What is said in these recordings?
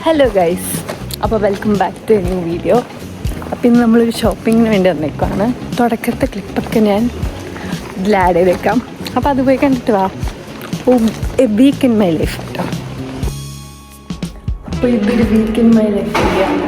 Hello guys, അപ്പോൾ welcome back to a new video. അപ്പോൾ ഇന്ന് നമ്മളൊരു ഷോപ്പിങ്ങിന് വേണ്ടി വന്നേക്കുവാണ്. തുടക്കത്തെ ക്ലിപ്പൊക്കെ ഞാൻ ഇതിൽ ആഡ് ചെയ്തേക്കാം. അപ്പോൾ അത് പോയി കണ്ടിട്ട് വാ. A week in my life കേട്ടോ. അപ്പോൾ ഇതൊരു വീക്ക് ഇൻ മൈ ലൈഫ് വീഡിയോയാണ്.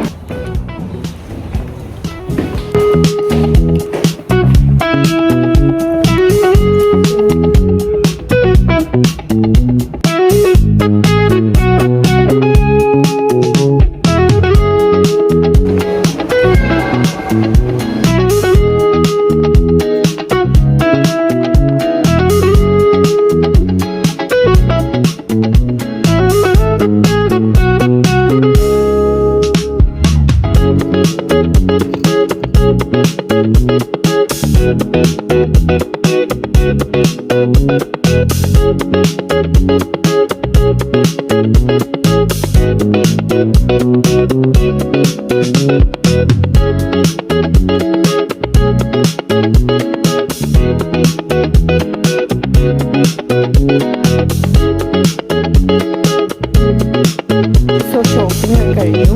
ഷോപ്പിംഗ് കഴിഞ്ഞു.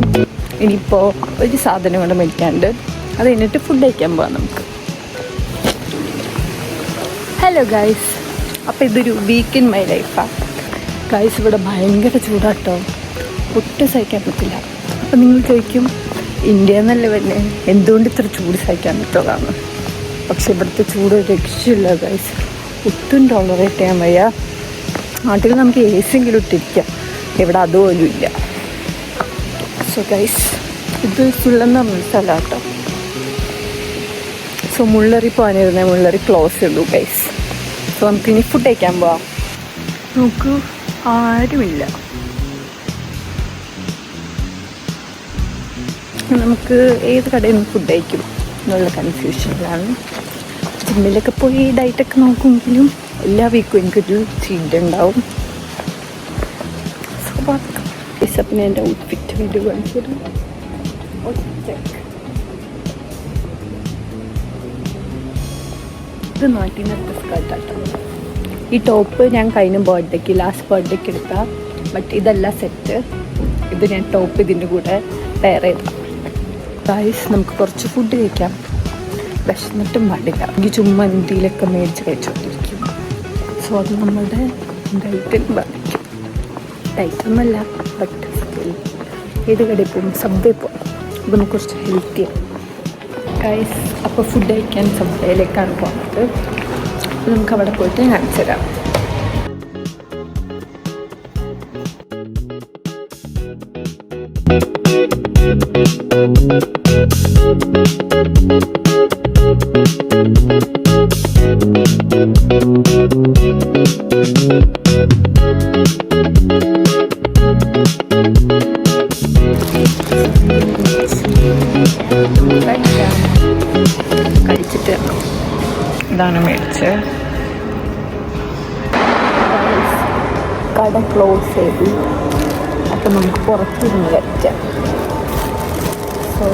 ഇനിയിപ്പോൾ ഒരു സാധനം കൊണ്ട് മേടിക്കാണ്ട് അത് കഴിഞ്ഞിട്ട് ഫുഡ് കഴിക്കാൻ പോകാം നമുക്ക്. ഹലോ ഗൈസ്, അപ്പോൾ ഇതൊരു വീക്ക് ഇൻ മൈ ലൈഫാണ് ഗൈസ്. ഇവിടെ ഭയങ്കര ചൂടാട്ടോ, ഒട്ടും സഹിക്കാൻ പറ്റില്ല. അപ്പോൾ നിങ്ങൾ ചോദിക്കും, ഇന്ത്യ എന്നല്ല തന്നെ എന്തുകൊണ്ട് ഇത്ര ചൂട് സഹിക്കാൻ പറ്റുള്ളതാണ്? പക്ഷെ ഇവിടുത്തെ ചൂട് രക്ഷയില്ല ഗൈസ്, ഒട്ടും ടോളറേറ്റ് ചെയ്യാൻ വയ്യ. നാട്ടിൽ നമുക്ക് എ സി എങ്കിലും ഇട്ടിരിക്കാം, ഇവിടെ അതുപോലും ഇല്ല. സോ ഗൈസ്, ഇത് സുള്ളെന്ന് പറഞ്ഞ സ്ഥലം കേട്ടോ. സോ മുള്ളറി പോകാനിരുന്നേ മുള്ളറി ക്ലോസ് ചെയ്തു ഗൈസ്. സോ നമുക്കിനി ഫുഡ് കഴിക്കാൻ പോവാം. നമുക്ക് ആരുമില്ല, നമുക്ക് ഏത് കടയിൽ നിന്ന് ഫുഡ് കഴിക്കും എന്നുള്ള കൺഫ്യൂഷനിലാണ്. ജിമ്മിലൊക്കെ പോയി ഡയറ്റൊക്കെ നോക്കുമെങ്കിലും എല്ലാ വീക്കും എനിക്കൊരു ചീറ്റ് ഉണ്ടാവും. സോ പിന്നെ എൻ്റെ ഔട്ട്ഫിറ്റ് വേണ്ടി കാണിച്ചത് ഇത് നാട്ടിനത്തെ സ്കർട്ടാട്ടോ. ഈ ടോപ്പ് ഞാൻ കഴിഞ്ഞ ലാസ്റ്റ് ബർത്ത്ഡേക്ക് എടുത്ത, ബട്ട് ഇതല്ല സെറ്റ്. ഇത് ഞാൻ ടോപ്പ് ഇതിൻ്റെ കൂടെ പെയർ ചെയ്ത. ഗൈസ്, നമുക്ക് കുറച്ച് ഫുഡ് കഴിക്കാം. വിശന്നിട്ടും പാടില്ല, എനിക്ക് ചുമ്മാ എന്തെങ്കിലുമൊക്കെ മേടിച്ച് കഴിച്ചുകൊണ്ടിരിക്കും. സോ അത് നമ്മളുടെ ഡയറ്റിൽ ബാധിക്കും. ഡയറ്റൊന്നുമല്ല, ബട്ട് ഏത് കടയിൽ പോകും, സബ്വേ പോകും. അപ്പോൾ നമുക്ക് കുറച്ച് ഹെൽത്തിയാണ് ഗൈസ്. അപ്പോൾ ഫുഡ് കഴിക്കാൻ സബ്വേയിലേക്കാണ് പോകുന്നത്. അപ്പോൾ നമുക്ക് അവിടെ പോയിട്ട് കാണിച്ചു തരാം. കഴിച്ചിട്ട് ഇതാണ് മേടിച്ച്. കട ക്ലോസ് ചെയ്തു. അപ്പം നമുക്ക് പുറത്തിരുന്ന് കഴിക്കാം. സോ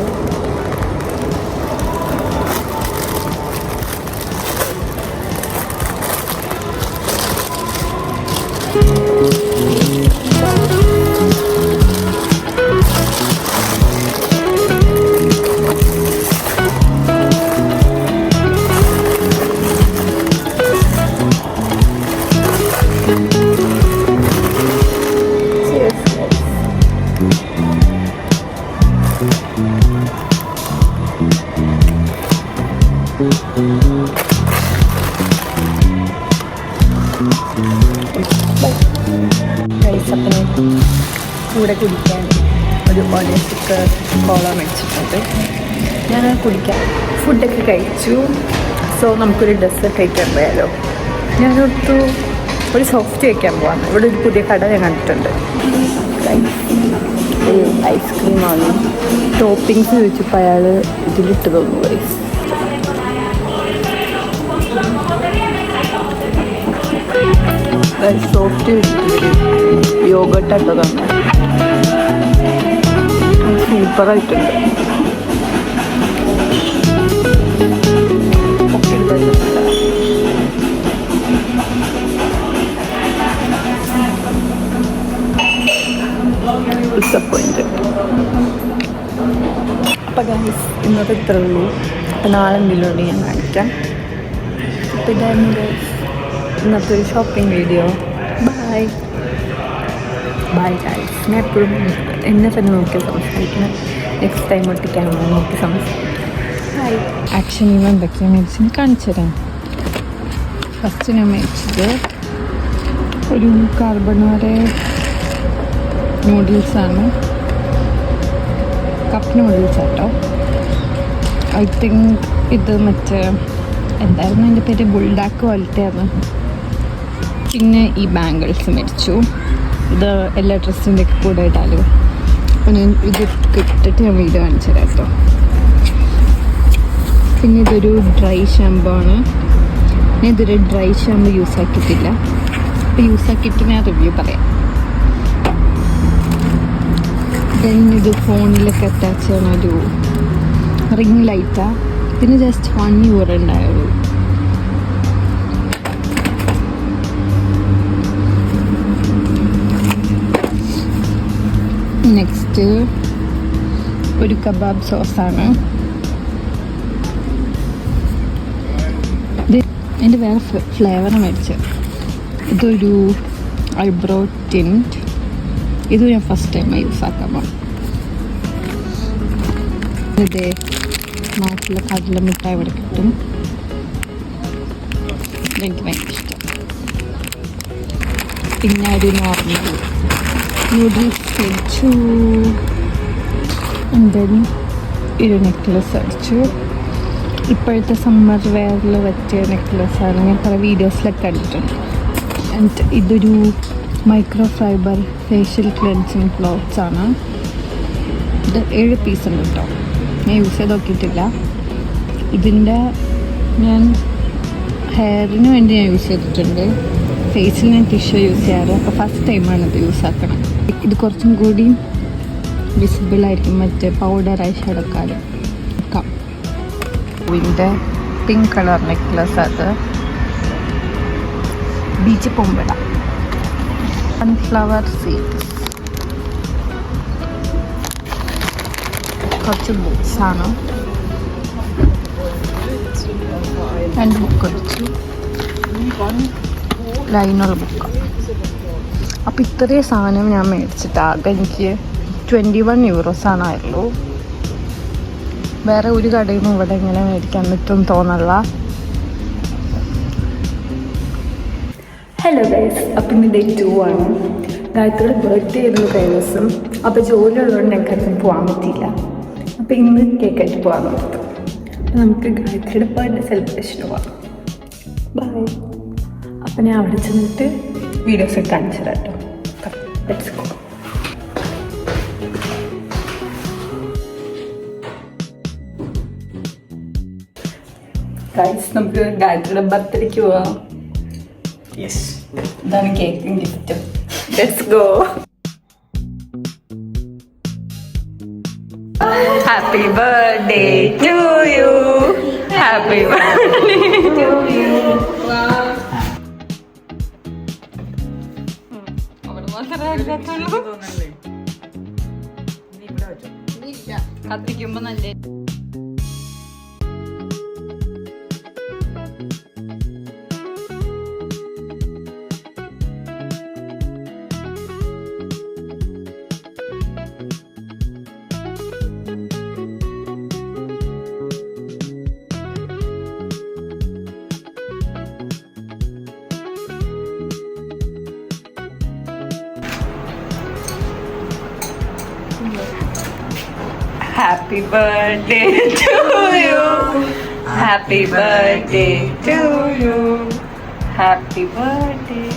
കൂടെ കുടിക്കാൻ ഒരു ഓർഡർ കോള മേടിച്ചിട്ടുണ്ട്. ഞാൻ കുടിക്കാം. ഫുഡൊക്കെ കഴിച്ചു. സോ നമുക്കൊരു ഡെസേർട്ട് കഴിക്കാൻ പോയാലോ. ഞാനൊരു സോഫ്റ്റ് കഴിക്കാൻ പോകാം. ഇവിടെ ഒരു പുതിയ കട ഞാൻ കണ്ടിട്ടുണ്ട്. ഐസ്ക്രീമാണ്. ടോപ്പിങ്സ് ചോദിച്ചപ്പോൾ അയാൾ ഇതിലിട്ട് തന്നു ഗൈസ്. സോഫ്റ്റ് യോഗട്ടാട്ടോ തന്നെ, സൂപ്പറായിട്ടുണ്ട്. ഡിസപ്പോയിൻറ്റഡ്. അപ്പോൾ ഗൈസ് ഇന്നത്തെ ഇത്രേ ഉള്ളൂ. അപ്പോൾ നാളെ എന്തെങ്കിലും ഉണ്ട് ഞാൻ കാണിക്കാം. അപ്പോൾ ഇതായിരുന്നു ഗൈസ് ഇന്നത്തെ ഒരു shopping video. Bye bye guys. ഞാൻ എപ്പോഴും എന്നെ തന്നെ നോക്കി സംസാരിക്കണം. നെക്സ്റ്റ് ടൈം തൊട്ട് ക്യാമറ നോക്കി സംസാരിക്കും. ബൈ. ആക്ച്വലി ഞാൻ എന്തൊക്കെയാണ് മേടിച്ചെന്ന് കാണിച്ചു തരാം. ഫസ്റ്റ് ഞാൻ മേടിച്ചത് ഒരു കാർബണാര നൂഡിൽസാണ്. കപ്പ് നൂഡിൽസ് ആട്ടോ. ഐ തിങ്ക് ഇത് മറ്റേ എന്തായിരുന്നു എൻ്റെ പേര്, ബുൾഡാക്ക് പോലത്തെയാണ്. പിന്നെ ഈ ബാംഗിൾസ് മേടിച്ചു. ഇത് എല്ലാ ഡ്രസ്സിൻ്റെ ഒക്കെ കൂടെ ഇട്ടാലോ. അപ്പോൾ ഞാൻ ഇത് ഇട്ടിട്ട് ഞാൻ വീഡിയോ കാണിച്ചു തരാം കേട്ടോ. പിന്നെ ഇതൊരു ഡ്രൈ ഷാമ്പു ആണ്. ഞാൻ ഇതൊരു ഡ്രൈ ഷാമ്പു യൂസ് ആക്കിയിട്ടില്ല. അപ്പോൾ യൂസ് ആക്കിയിട്ട് ഞാൻ റിവ്യൂ പറയാം. ഇത് ഫോണിലൊക്കെ അറ്റാച്ച് ചെയ്യുന്ന ഒരു റിംഗ് ലൈറ്റാണ്. ഇതിന് ജസ്റ്റ് €1 ഉണ്ടായുള്ളൂ. നെക്സ്റ്റ് ഒരു കബാബ് സോസാണ്. ഇത് എൻ്റെ വേറെ ഫ്ലേവർ മേടിച്ചത്. ഇതൊരു ഐബ്രോ ടിൻറ്റ്. ഇത് ഞാൻ ഫസ്റ്റ് ടൈം യൂസ് ആക്കാൻ പോകും. ഇത് നാട്ടിലെ കടല മിഠായി ഇവിടെ കിട്ടും. ഇതെനിക്ക് ഭയങ്കര ഇഷ്ടം. പിന്നെ ഒരു നോർമൽ നൂഡിൽസ് മേടിച്ചു. എന്തായാലും ഒരു നെക്ലസ് അടിച്ചു. ഇപ്പോഴത്തെ സമ്മർ വെയറിൽ പറ്റിയ നെക്ലസ്സാണ്. ഞാൻ കുറേ വീഡിയോസിലൊക്കെ കണ്ടിട്ടുണ്ട്. ആൻഡ് ഇതൊരു micro fibre facial cleansing clothes ആണ്. ഇത് 7 പീസ് ഉണ്ട് കേട്ടോ. ഞാൻ യൂസ് ചെയ്ത് നോക്കിയിട്ടില്ല. ഇതിൻ്റെ ഞാൻ ഹെയറിന് വേണ്ടി ഞാൻ യൂസ് ചെയ്തിട്ടുണ്ട്. ഫേസിൽ ഞാൻ ടിഷ്യൂ യൂസ് ചെയ്യാറ്. അപ്പോൾ ഫസ്റ്റ് ടൈമാണ് ഇത് യൂസ് ആക്കണം. ഇത് കുറച്ചും കൂടി വിസിബിളായിരിക്കും മറ്റേ പൗഡർ ഐ ഷാഡോക്കാരും വെക്കാം. ഇതിൻ്റെ പിങ്ക് കളർ നെക്ലസ്. അത് ബീച്ച് പോകുമ്പോഴ സൺഫ്ലവർ സീഡ്സ്. കുറച്ച് ബുക്സാണ്. 2 ബുക്ക് അടിച്ചു. ലൈനുള്ള ബുക്കാണ്. അപ്പോൾ ഇത്രയും സാധനം ഞാൻ മേടിച്ചിട്ട് ആകെ എനിക്ക് €21 ആയുള്ളൂ. വേറെ ഒരു കടയിൽ നിന്നും ഇവിടെ ഇങ്ങനെ മേടിക്കാൻ പറ്റും തോന്നല്ല. ഹലോ ഗൈസ്, അപ്പം ഇന്ന് Day 2 ആണ്. ഗായത്രിയുടെ ബർത്ത്ഡേ ആയിരുന്നു കഴിഞ്ഞ ദിവസം. അപ്പോൾ ജോലി ഉള്ളതുകൊണ്ട് ഞങ്ങൾക്കധികം പോകാൻ പറ്റിയില്ല. അപ്പോൾ ഇന്ന് കേക്കായിട്ട് പോകാൻ പറ്റും. അപ്പോൾ നമുക്ക് ഗായത്രിയുടെ ബർത്ത്ഡേ സെലിബ്രേഷന് പോകാം. ബൈ. അപ്പം ഞാൻ അവിടെ ചെന്നിട്ട് വീഡിയോസ് ഒക്കെ കാണിച്ചു തരാം കേട്ടോ. Let's go. ഗൈസ്, നമുക്ക് ഗായത്രിയുടെ ബർത്ത്ഡേക്ക് പോവാം. ഇതാണ് കേക്കും ഗിഫ്റ്റും. Let's go. Happy birthday to you. Happy birthday to you. കത്തിക്കുമ്പോ നല്ല Happy birthday to you. Happy birthday to you. Happy birthday.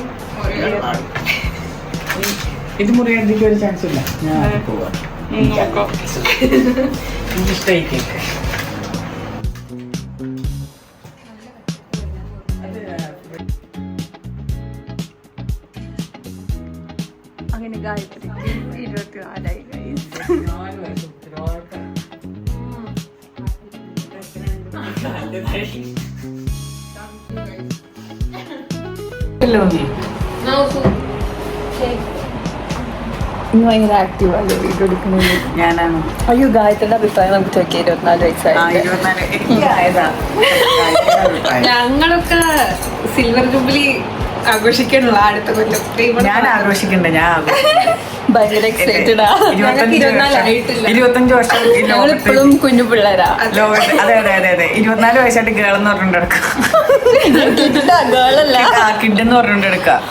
ഇത് മുറിയാൻ ഒരു ചാൻസ് ഇല്ല. ഞാൻ പോവാം. ഇഷ്ടമായി കേക്ക്. അങ്ങനെ ഗായത്രിക്ക് 24 ഇനി ഭയങ്കര ആക്റ്റീവാണ് വീഡിയോ എടുക്കുന്നത്. ഞാനാണ്. അയ്യോ ഗായത്രിയുടെ അഭിപ്രായം നമുക്ക് ചോദിക്കാം. 24 വയസ്സായി. ഞങ്ങളൊക്കെ സിൽവർ ജൂബിലി ആഘോഷിക്കാനുള്ള അടുത്ത കൊല്ലം. ഞാൻ ആഘോഷിക്കണ്ട. ഭയങ്കര എക്സൈറ്റഡ് 25 വർഷം ഇപ്പോഴും കുഞ്ഞു പിള്ളേരാ. ലോകത്ത്. അതെ 24 വയസ്സായിട്ട് ഗേളെന്ന് പറഞ്ഞോണ്ട് എടുക്കാം. കിഡെന്ന് പറഞ്ഞോണ്ട് എടുക്കാം.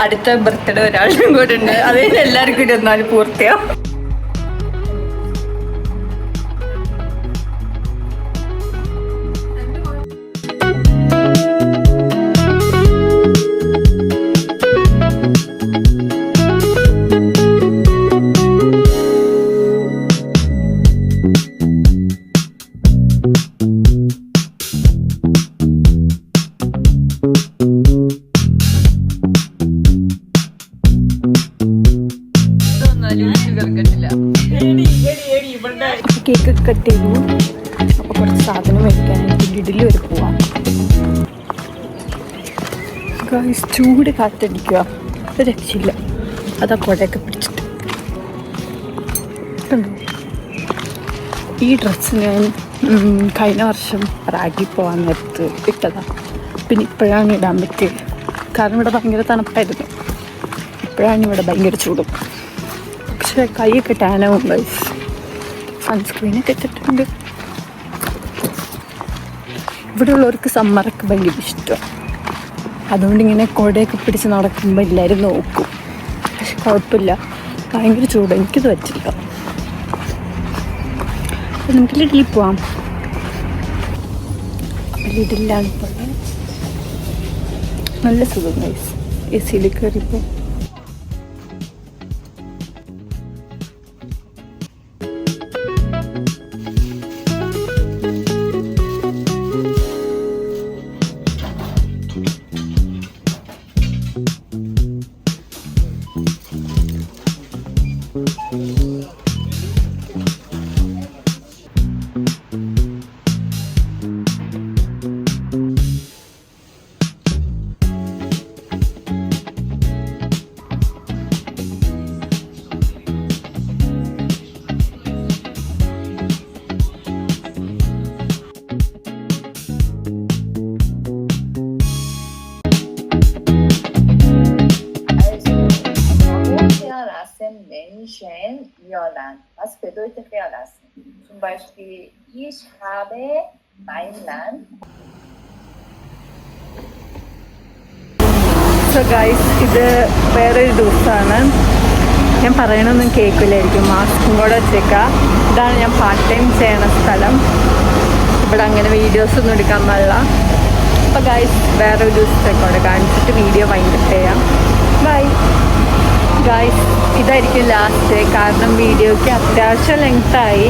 അടുത്ത ബർത്ത്ഡേ ഒരാളും കൂടെ ഉണ്ട്. അതിന് എല്ലാവർക്കും 24 പൂർത്തിയാവും. കേക്ക് കട്ട് ചെയ്തു. അപ്പോൾ കുറച്ച് സാധനം മേടിക്കാനായിട്ട് ലിഡിൽ വരെ പോവാം. ചൂട് കാറ്റടിക്കുക, ഒരു രക്ഷയില്ല. അതാ കുടയൊക്കെ പിടിച്ചിട്ട് കണ്ടോ. ഈ ഡ്രസ്സ് ഞാൻ കഴിഞ്ഞ വർഷം റാഗി പോകാൻ നേരത്ത് ഇട്ടതാണ്. പിന്നെ ഇപ്പോഴാണ് ഇടാൻ പറ്റിയത്. കാരണം ഇവിടെ ഭയങ്കര തണുപ്പായിരുന്നു. ഇപ്പോഴാണ് ഇവിടെ ഭയങ്കര ചൂടും. പക്ഷേ കൈയൊക്കെ ടാനാവും. സൺസ്ക്രീനൊക്കെ ഇട്ടിട്ടുണ്ട്. ഇവിടെ ഉള്ളവർക്ക് സമ്മറൊക്കെ ഭയങ്കര ഇഷ്ടമാണ്. അതുകൊണ്ട് ഇങ്ങനെ കുടയൊക്കെ പിടിച്ച് നടക്കുമ്പോൾ എല്ലാവരും നോക്കും. പക്ഷെ കുഴപ്പമില്ല, ഭയങ്കര ചൂട്. എനിക്കിത് പറ്റില്ല. അപ്പം നമുക്ക് ലിഡിൽ പോവാം. അപ്പം ലിഡിലാണ് പോയത്. നല്ല സുഖം ഗൈസ്. എ സിയിൽ കയറിപ്പോൾ Menschen Irland. Was bedeutet verlassen? Zum Beispiel, ich habe mein Land. So guys, ഇത് വേറൊരു ദിവസമാണ്. ഞാൻ പറയണൊന്നും കേൾക്കില്ലായിരിക്കും. മാസ്കും കൂടെ വെച്ചേക്കാം. ഇതാണ് ഞാൻ പാർട്ട് ടൈം ചെയ്യണ സ്ഥലം. ഇവിടെ അങ്ങനെ വീഡിയോസൊന്നും എടുക്കാൻ പാടില്ല. അപ്പോൾ ഗൈസ്, വേറൊരു ദിവസത്തേക്കൂടെ കാണിച്ചിട്ട് വീഡിയോ വൈൻഡപ്പ് ചെയ്യാം. Bye guys. ഇതായിരിക്കും ലാസ്റ്റ്. കാരണം വീഡിയോയ്ക്ക് അത്യാവശ്യം ലെങ്ത്തായി.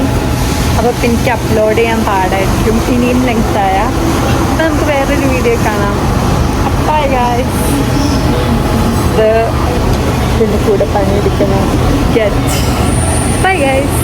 അപ്പോൾ എനിക്ക് അപ്ലോഡ് ചെയ്യാൻ പാടായിരിക്കും ഇനിയും ലെങ്ത്തായ. അപ്പോൾ നമുക്ക് വേറൊരു വീഡിയോ കാണാം. Bye guys. ഇതിൻ്റെ കൂടെ പണിയെടുക്കുന്ന ഗെറ്റ്. Bye guys.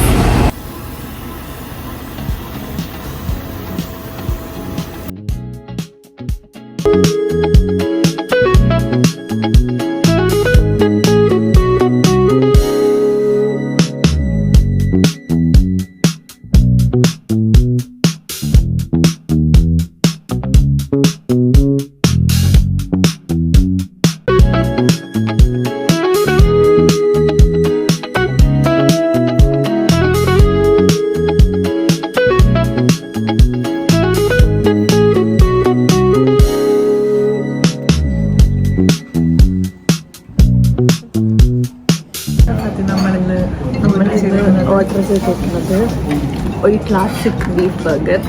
ഓർഡർ ചെയ്തിട്ടുള്ളത് ഒരു ക്ലാസിക് ബീഫ് ബർഗർ,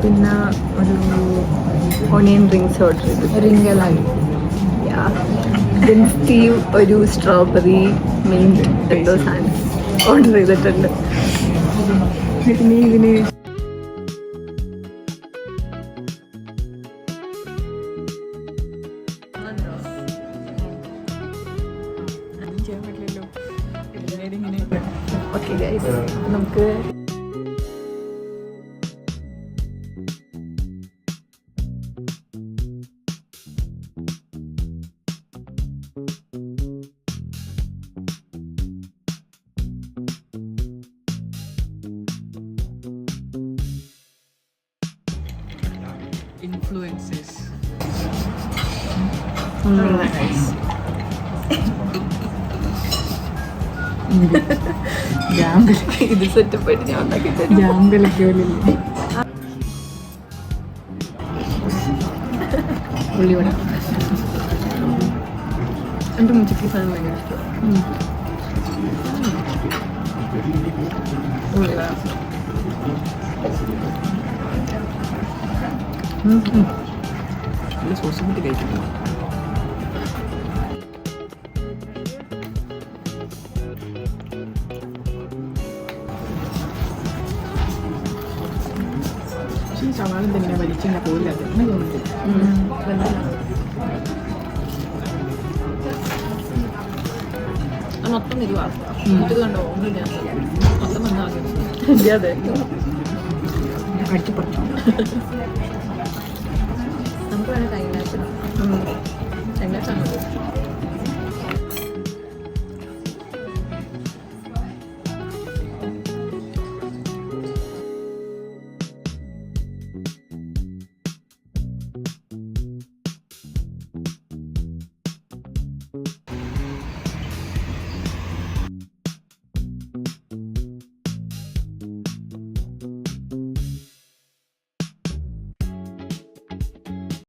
പിന്നെ ഒരു ഓണിയൻ റിങ്സ് ഓർഡർ ചെയ്തു. റിംഗലായി സ്റ്റീവ് ഒരു സ്ട്രോബെറി മിൻറ്റ് എന്തോ സാധനം ഓർഡർ ചെയ്തിട്ടുണ്ട്. ഇതിന് ഓക്കെ ഗൈസ്, നമുക്ക് ഇൻഫ്ലുവൻസേഴ്സ്. ഇത് സെറ്റപ്പ് ആയിട്ട് ഞാൻ ഉണ്ടാക്കി ഉള്ളിവട. എൻ്റെ മുച്ചക്ക് സാധനം ഭയങ്കര ഇഷ്ടമാണ്. ഉള്ളിവട സോസും കൂട്ടി കഴിക്കുന്നു. സവാള തന്നെ വലിച്ചിങ്ങനെ പോയില്ല. മൊത്തം തിരുവാ ഇത് കണ്ടോ മൊത്തം വന്നാകും. അതെ അടിച്ചപ്പെടുത്തും. നമുക്ക് വേണേൽ ടൈം